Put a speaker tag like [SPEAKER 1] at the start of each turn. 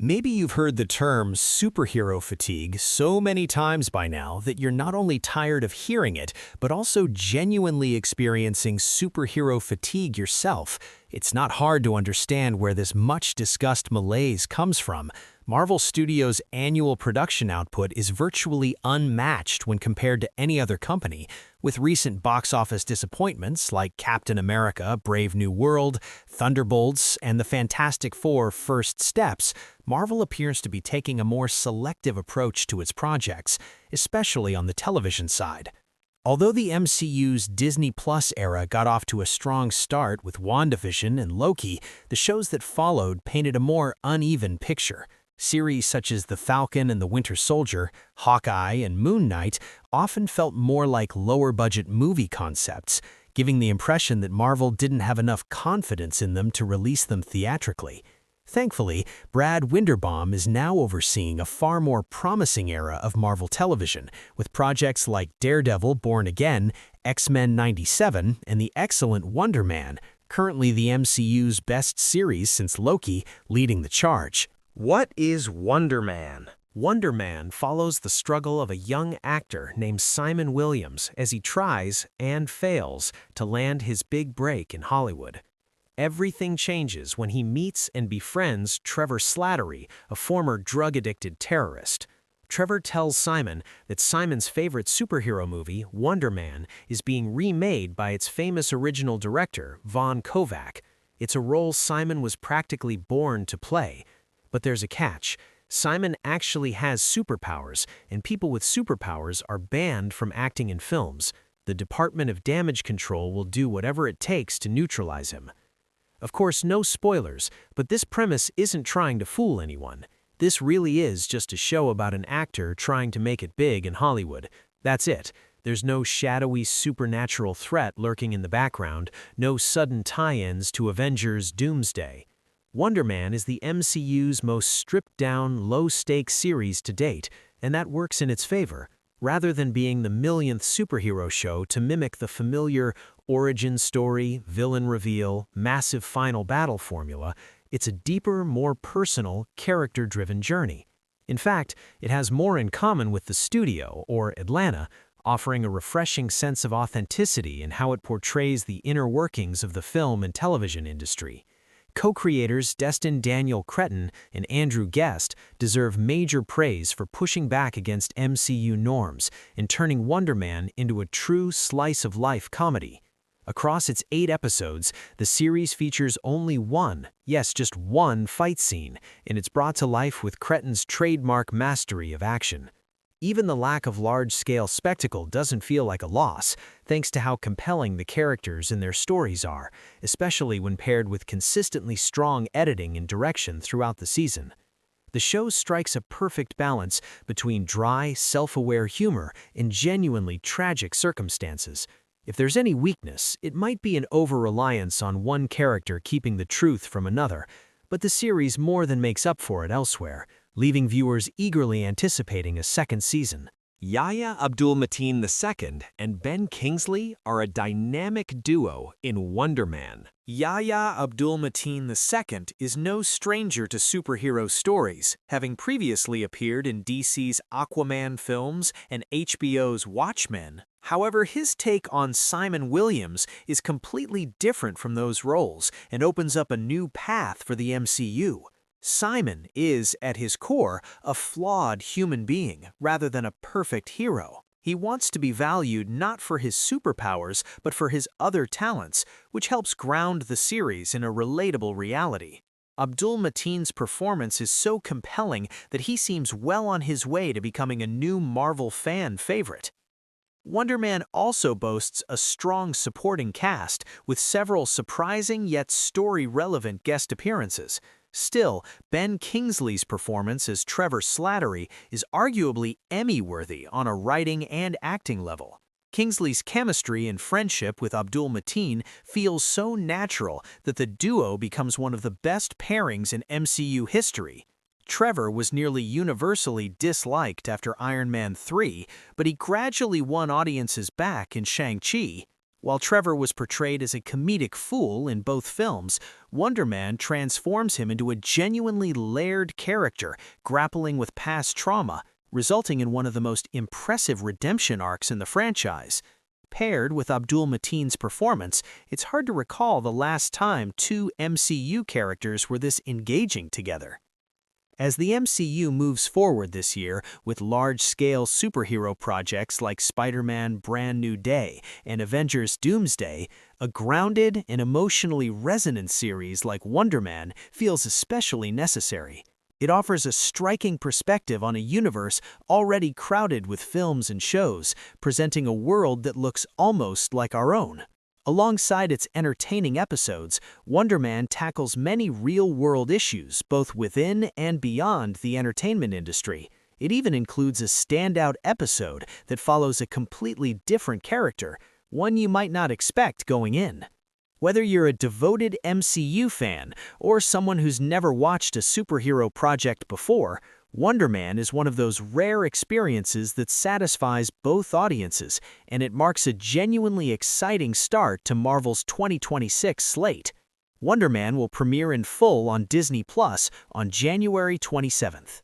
[SPEAKER 1] Maybe you've heard the term superhero fatigue so many times by now that you're not only tired of hearing it, but also genuinely experiencing superhero fatigue yourself. It's not hard to understand where this much-discussed malaise comes from. Marvel Studios' annual production output is virtually unmatched when compared to any other company, with recent box office disappointments like Captain America: Brave New World, Thunderbolts, and the Fantastic Four: First Steps. Marvel appears to be taking a more selective approach to its projects, especially on the television side. Although the MCU's Disney Plus era got off to a strong start with WandaVision and Loki, the shows that followed painted a more uneven picture. Series such as The Falcon and the Winter Soldier, Hawkeye, and Moon Knight often felt more like lower-budget movie concepts, giving the impression that Marvel didn't have enough confidence in them to release them theatrically. Thankfully, Brad Winderbaum is now overseeing a far more promising era of Marvel television, with projects like Daredevil: Born Again, X-Men '97, and the excellent Wonder Man, currently the MCU's best series since Loki, leading the charge.
[SPEAKER 2] What is Wonder Man?
[SPEAKER 1] Wonder Man follows the struggle of a young actor named Simon Williams as he tries, and fails, to land his big break in Hollywood. Everything changes when he meets and befriends Trevor Slattery, a former drug-addicted terrorist. Trevor tells Simon that Simon's favorite superhero movie, Wonder Man, is being remade by its famous original director, Von Kovac. It's a role Simon was practically born to play. But there's a catch. Simon actually has superpowers, and people with superpowers are banned from acting in films. The Department of Damage Control will do whatever it takes to neutralize him. Of course, no spoilers, but this premise isn't trying to fool anyone. This really is just a show about an actor trying to make it big in Hollywood. That's it. There's no shadowy supernatural threat lurking in the background, no sudden tie-ins to Avengers: Doomsday. Wonder Man is the MCU's most stripped-down, low-stakes series to date, and that works in its favor. Rather than being the millionth superhero show to mimic the familiar origin story, villain reveal, massive final battle formula, it's a deeper, more personal, character-driven journey. In fact, it has more in common with the studio, or Atlanta, offering a refreshing sense of authenticity in how it portrays the inner workings of the film and television industry. Co-creators Destin Daniel Cretton and Andrew Guest deserve major praise for pushing back against MCU norms and turning Wonder Man into a true slice-of-life comedy. Across its 8 episodes, the series features only one, yes, just one fight scene, and it's brought to life with Cretton's trademark mastery of action. Even the lack of large-scale spectacle doesn't feel like a loss, thanks to how compelling the characters and their stories are, especially when paired with consistently strong editing and direction throughout the season. The show strikes a perfect balance between dry, self-aware humor and genuinely tragic circumstances. If there's any weakness, it might be an over-reliance on one character keeping the truth from another, but the series more than makes up for it elsewhere, leaving viewers eagerly anticipating a second season.
[SPEAKER 2] Yahya Abdul-Mateen II and Ben Kingsley are a dynamic duo in Wonder Man.
[SPEAKER 1] Yahya Abdul-Mateen II is no stranger to superhero stories, having previously appeared in DC's Aquaman films and HBO's Watchmen. However, his take on Simon Williams is completely different from those roles and opens up a new path for the MCU. Simon is, at his core, a flawed human being rather than a perfect hero. He wants to be valued not for his superpowers, but for his other talents, which helps ground the series in a relatable reality. Abdul-Mateen's performance is so compelling that he seems well on his way to becoming a new Marvel fan favorite. Wonder Man also boasts a strong supporting cast, with several surprising yet story-relevant guest appearances. Still, Ben Kingsley's performance as Trevor Slattery is arguably Emmy-worthy on a writing and acting level. Kingsley's chemistry and friendship with Abdul-Mateen feels so natural that the duo becomes one of the best pairings in MCU history. Trevor was nearly universally disliked after Iron Man 3, but he gradually won audiences back in Shang-Chi. While Trevor was portrayed as a comedic fool in both films, Wonder Man transforms him into a genuinely layered character, grappling with past trauma, resulting in one of the most impressive redemption arcs in the franchise. Paired with Abdul-Mateen's performance, it's hard to recall the last time two MCU characters were this engaging together. As the MCU moves forward this year with large-scale superhero projects like Spider-Man Brand New Day and Avengers Doomsday, a grounded and emotionally resonant series like Wonder Man feels especially necessary. It offers a striking perspective on a universe already crowded with films and shows, presenting a world that looks almost like our own. Alongside its entertaining episodes, Wonder Man tackles many real-world issues both within and beyond the entertainment industry. It even includes a standout episode that follows a completely different character, one you might not expect going in. Whether you're a devoted MCU fan or someone who's never watched a superhero project before, Wonder Man is one of those rare experiences that satisfies both audiences, and it marks a genuinely exciting start to Marvel's 2026 slate. Wonder Man will premiere in full on Disney Plus on January 27th.